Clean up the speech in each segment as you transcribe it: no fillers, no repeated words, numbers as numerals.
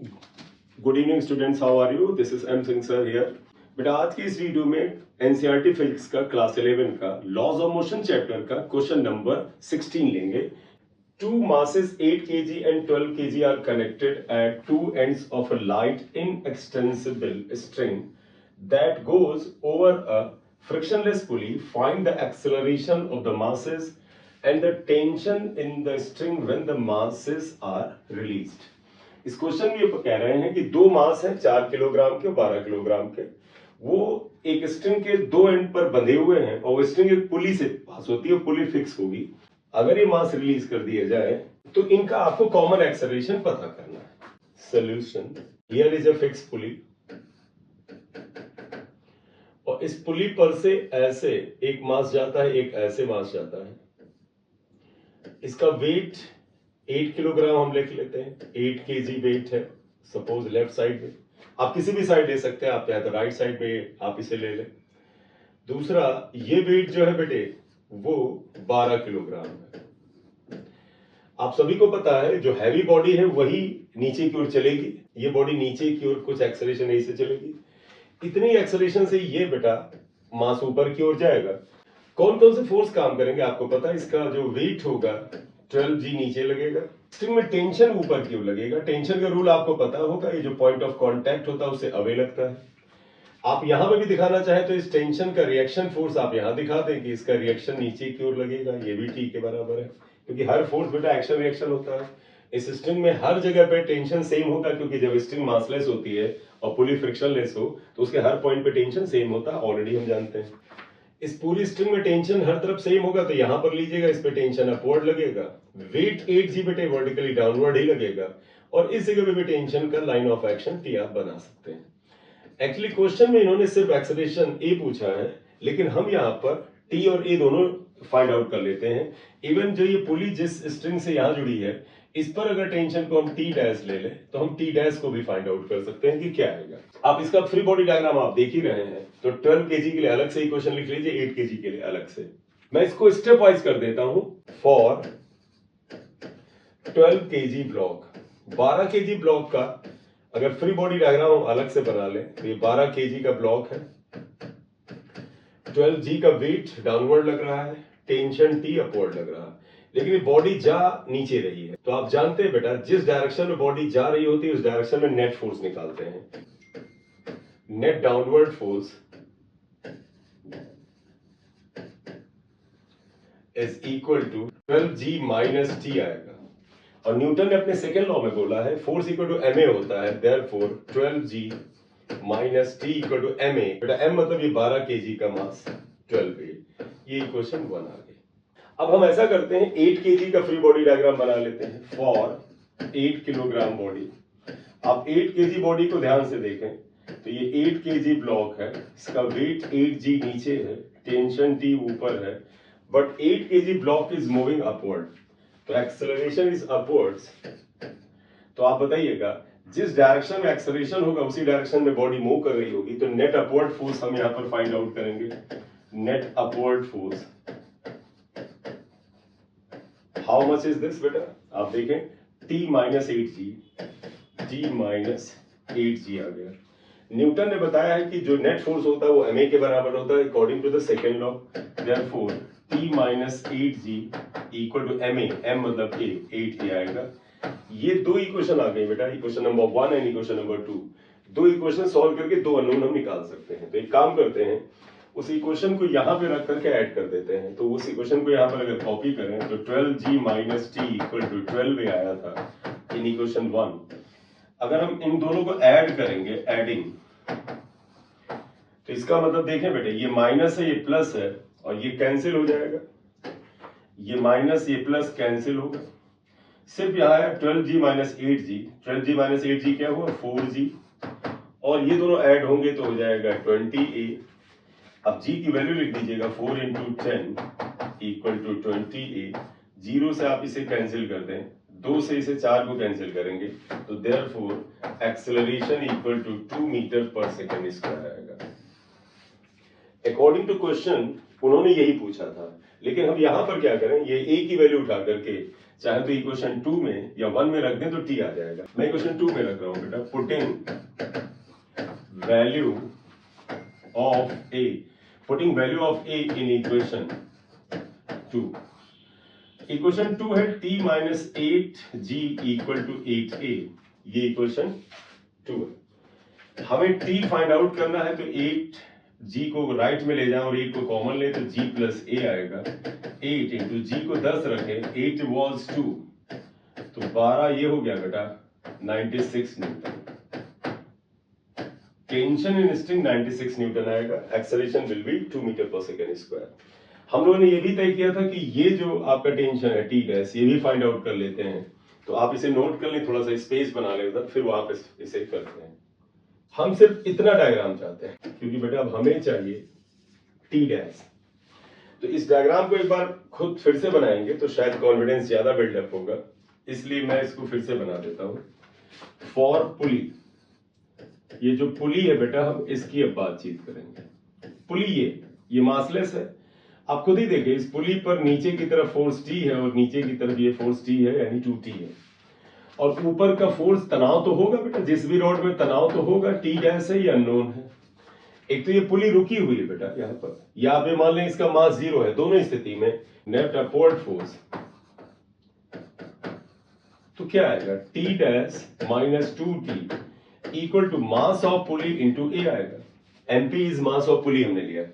Good evening students, how are you? This is M Singh sir here. बेटा आज की इस वीडियो में एनसीईआरटी फिजिक्स का क्लास 11 का लॉज ऑफ मोशन चैप्टर का क्वेश्चन नंबर 16 लेंगे। Two masses 8 kg and 12 kg are connected at two ends of a light inextensible string that goes over a frictionless pulley. Find the acceleration of the masses and the tension in the string when the masses are released. इस question में ये कह रहे हैं कि दो मास हैं 4 kilogram के 12 किलोग्राम के, वो एक स्ट्रिंग के दो एंड पर बंधे हुए हैं और वो स्ट्रिंग एक पुली से पास होती है, पुली फिक्स होगी। अगर ये मास रिलीज कर दिया जाए तो इनका आपको कॉमन एक्सेलरेशन पता करना है। Solution, here is a fix pulley और इस पुली पर से ऐसे एक मास जाता है, एक ऐसे मास जाता है। इसका वेट 8 किलोग्राम हम लिख लेते हैं, 8 केजी वेट है सपोज लेफ्ट साइड में। आप किसी भी साइड ले सकते हैं, आप या तो राइट साइड में आप इसे ले लें। दूसरा, ये वेट जो है बेटे वो 12 किलोग्राम है। आप सभी को पता है जो हैवी बॉडी है वही नीचे की ओर चलेगी, ये बॉडी नीचे की ओर कुछ एक्सेलरेशन ऐसे चलेगी, इतनी एक्सेलरेशन से ये बेटा मास ऊपर की ओर जाएगा। कौन कौन से फोर्स काम करेंगे आपको पता है। इसका जो वेट होगा 12G नीचे लगेगा, स्ट्रिंग में टेंशन ऊपर की ओर लगेगा। टेंशन का रूल आपको पता होगा, ये जो पॉइंट ऑफ कांटेक्ट होता है उससे अवे लगता है। आप यहां पे भी दिखाना चाहे तो इस टेंशन का रिएक्शन फोर्स आप यहां दिखा दें कि इसका रिएक्शन नीचे की ओर लगेगा, ये भी टी के बराबर है, क्योंकि हर फोर्स बेटा एक्शन रिएक्शन होता है। इस स्ट्रिंग में हर जगह पे टेंशन सेम होगा, क्योंकि जब स्ट्रिंग मासलेस होती है और पुली फ्रिक्शनलेस हो तो उसके हर पॉइंट पे टेंशन सेम होता है, ऑलरेडी हम जानते हैं। इस पूरी स्ट्रिंग में टेंशन हर तरफ सेम होगा तो यहां पर लीजिएगा, इस पे टेंशन अपवर्ड लगेगा, वेट 8G बेटे वर्टिकली डाउनवर्ड ही लगेगा, और इस जगह पे भी टेंशन का लाइन ऑफ एक्शन टी आप बना सकते हैं। एक्चुअली क्वेश्चन में इन्होंने सिर्फ एक्सेलरेशन ए पूछा है, लेकिन हम यहाँ पर टी और ए दोनों फाइंड आउट कर लेते हैं। इवन जो ये पुली जिस स्ट्रिंग से यहाँ जुड़ी है, इस पर अगर टेंशन को हम टी डैश ले लें तो हम टी डैश को भी फाइंड आउट कर सकते हैं कि क्या आएगा। आप इसका फ्री बॉडी डायग्राम आप देख ही रहे हैं, तो 12 केजी के लिए अलग से इक्वेशन लिख लीजिए, 8 केजी के लिए अलग से। मैं इसको स्टेप वाइज कर देता हूं। For 12 KG block, 12 KG block का अगर फ्री बॉडी डायग्राम हम अलग से बना लें तो ये 12 केजी का ब्लॉक है, 12G का वेट डाउनवर्ड लग रहा है, टेंशन T अपवर्ड लग रहा है, लेकिन ये बॉडी जा नीचे रही है। तो आप जानते हैं बेटा जिस डायरेक्शन में बॉडी जा रही होती है उस डायरेक्शन में नेट फोर्स निकालते हैं। Net downward force is equal to 12G minus T आएगा, और न्यूटन ने अपने सेकेंड लॉ में बोला है फोर्स इक्वल टू ma होता है, therefore 12G minus T equal to ma। बेटा m मतलब ये 12 केजी का मास 12 ये इक्वेशन 1 आ गई। अब हम ऐसा करते हैं 8 केजी का फ्री बॉडी डायग्राम बना लेते हैं। फॉर 8 किलोग्राम बॉडी, आप 8 केजी बॉडी को ध्यान से देखें तो ये 8 केजी ब्लॉक है, इसका वेट 8G नीचे है, टेंशन T ऊपर है, but 8 KG block is moving upward, तो एक्सेलरेशन इज अपवर्ड्स। तो आप बताइएगा जिस डायरेक्शन में एक्सेलरेशन होगा उसी डायरेक्शन में बॉडी मूव कर रही होगी, तो नेट अपवर्ड फोर्स हम यहां पर फाइंड आउट करेंगे। Net upward force how much is this बेटा, आप देखें T minus 8G, T minus 8G आ गया। न्यूटन ने बताया है कि जो नेट फोर्स होता है वो ma के बराबर होता है according to the second law, therefore T minus 8G equal to ma, m मतलब a, 8 आएगा। ये दो इक्वेशन आ गई बेटा, equation number 1 and equation number 2। दो इक्वेशन सॉल्व करके दो अननोन हम निकाल सकते हैं। तो एक काम करते हैं, उस इक्वेशन को यहां पे रख करके ऐड कर देते हैं। तो उस इक्वेशन को यहां पर अगर कॉपी करें तो 12G minus T equal to 12 आया था इन इक्वेशन 1। अगर हम इन दोनों को ऐड करेंगे, एडिंग, तो इसका मतलब देखें बेटे ये माइनस है ये प्लस है और ये कैंसिल हो जाएगा, ये माइनस ये प्लस कैंसिल होगा। सिर्फ यहाँ है 12G minus 8G, 12G minus 8G क्या हुआ 4G, और ये दोनों ऐड होंगे तो हो जाएगा 20A। अब G की वैल्यू लिख दीजिएगा 4 इंटू 10 इक्वल टू 20A। 0 से आप इसे कैंसिल कर दें, 2 से इसे 4 को कैंसिल करेंगे, तो therefore acceleration equal to 2 metre पर सेकेंड स्क्वायर आएगा। अकॉर्डिंग टू क्वेश्चन उन्होंने यही पूछा था, लेकिन हम यहां पर क्या करें, ये A की वैल्यू उठा करके चाहे तो इक्वेशन 2 में या 1 में रख दें तो टी आ जाएगा। मैं इक्वेशन 2 में रख रहा हूं बेटा, putting value of A in equation 2। Equation 2 है t minus 8g equal to 8a, ये इक्वेशन 2 है। हमें t फाइंड आउट करना है तो 8g को राइट में ले जाएं और 8 को कॉमन ले तो g प्लस a आएगा। 8 इंटू g को 10 रखें, 8 वॉज 2 तो 12 ये हो गया बेटा 96 Newton. Tension in string 96 Newton आएगा। एक्सेलरेशन विल बी 2 मीटर पर सेकेंड स्क्वायर। हम लोगों ने ये भी तय किया था कि ये जो आपका टेंशन है टी डैश, ये भी फाइंड आउट कर लेते हैं। तो आप इसे नोट कर लें, थोड़ा सा स्पेस बना लें उधर, फिर वहां पे इसे करते हैं। हम सिर्फ इतना डायग्राम चाहते हैं क्योंकि बेटा अब हमें चाहिए टी डैश। तो इस डायग्राम को एक बार खुद फिर से बनाएंगे तो शायद कॉन्फिडेंस ज्यादा बिल्डअप होगा, इसलिए मैं इसको फिर से बना देता हूं। फॉर पुली, ये जो पुली है बेटा हम इसकी अब बातचीत करेंगे। पुली ये मासलेस है। आप खुद ही देखिए, इस पुली पर नीचे की तरफ फोर्स टी है और नीचे की तरफ ये फोर्स टी है, यानी 2t है। और ऊपर का फोर्स तनाव तो होगा बेटा, जिस भी रॉड में तनाव तो होगा, टी डैश है या अननोन है। एक तो ये पुली रुकी हुई है बेटा यहाँ पर, या आप मान लें इसका मास 0 है। दोनों स्थिति में नेट अपवर्ड फोर्स तो क्या आएगा, T dash minus 2t equal to mass of pulley into a आएगा। MP is mass of pulley हमने लिया,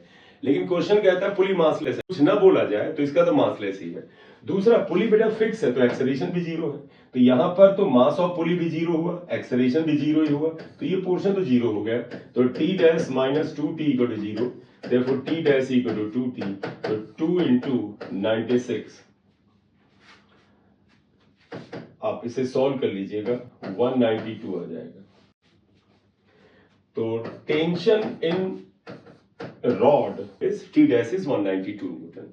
लेकिन क्वेश्चन कहता है पुली मासलेस है। कुछ ना बोला जाए तो इसका तो मासलेस ही है। दूसरा, पुली बेटा फिक्स है तो एक्सेलरेशन भी 0 है, तो यहां पर तो मास ऑफ पुली भी 0 हुआ, एक्सेलरेशन भी 0 ही हुआ, तो ये पोर्शन तो 0 हो गया। तो t dash minus 2t equal to 0, therefore t dash equal to 2t, तो 2 इंटू 96। आप इसे सॉल्व कर लीजिएगा, 192 आ जाएगा। तो tension in rod is T dash is 192 Newton.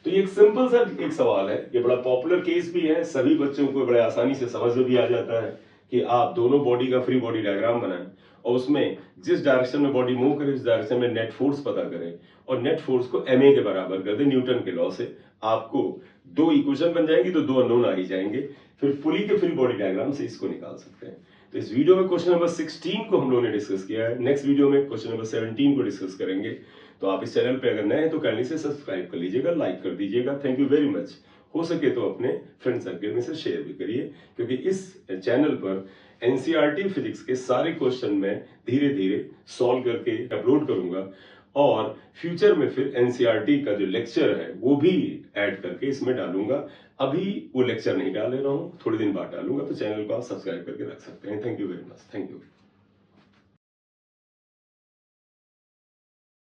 तो ये एक सिंपल सा एक सवाल है, ये बड़ा पॉपुलर केस भी है, सभी बच्चों को बड़े आसानी से समझ में भी आ जाता है कि आप दोनों बॉडी का फ्री बॉडी डायग्राम बनाएं और उसमें जिस डायरेक्शन में बॉडी मूव करे उस डायरेक्शन में नेट फोर्स पता करें और नेट फोर्स को ma के बराबर कर दें न्यूटन के लॉ से। आपको दो इक्वेशन बन जाएंगी तो दो अननोन आ ही जाएंगे, फिर पुली के फ्री बॉडी डायग्राम से इसको निकाल सकते हैं। तो इस वीडियो में क्वेश्चन नंबर 16 को हम लोगों ने डिस्कस किया है। नेक्स्ट वीडियो में क्वेश्चन नंबर 17 को डिस्कस करेंगे। तो आप इस चैनल पे अगर नए हैं तो काइंडली से सब्सक्राइब कर लीजिएगा, लाइक कर दीजिएगा। Thank you very much. हो सके तो अपने फ्रेंड सर्कल में से शेयर भी करिए, क्योंकि इस चैनल पर एनसीईआरटी फिजिक्स के सारे क्वेश्चन मैं धीरे धीरे सॉल्व करके अपलोड करूंगा और फ्यूचर में फिर एनसीईआरटी का जो लेक्चर है वो भी ऐड करके इसमें डालूंगा। अभी वो लेक्चर नहीं डाल रहा हूँ, थोड़े दिन बाद डालूंगा, तो चैनल को आप सब्सक्राइब करके रख सकते हैं। Thank you very much. Thank you.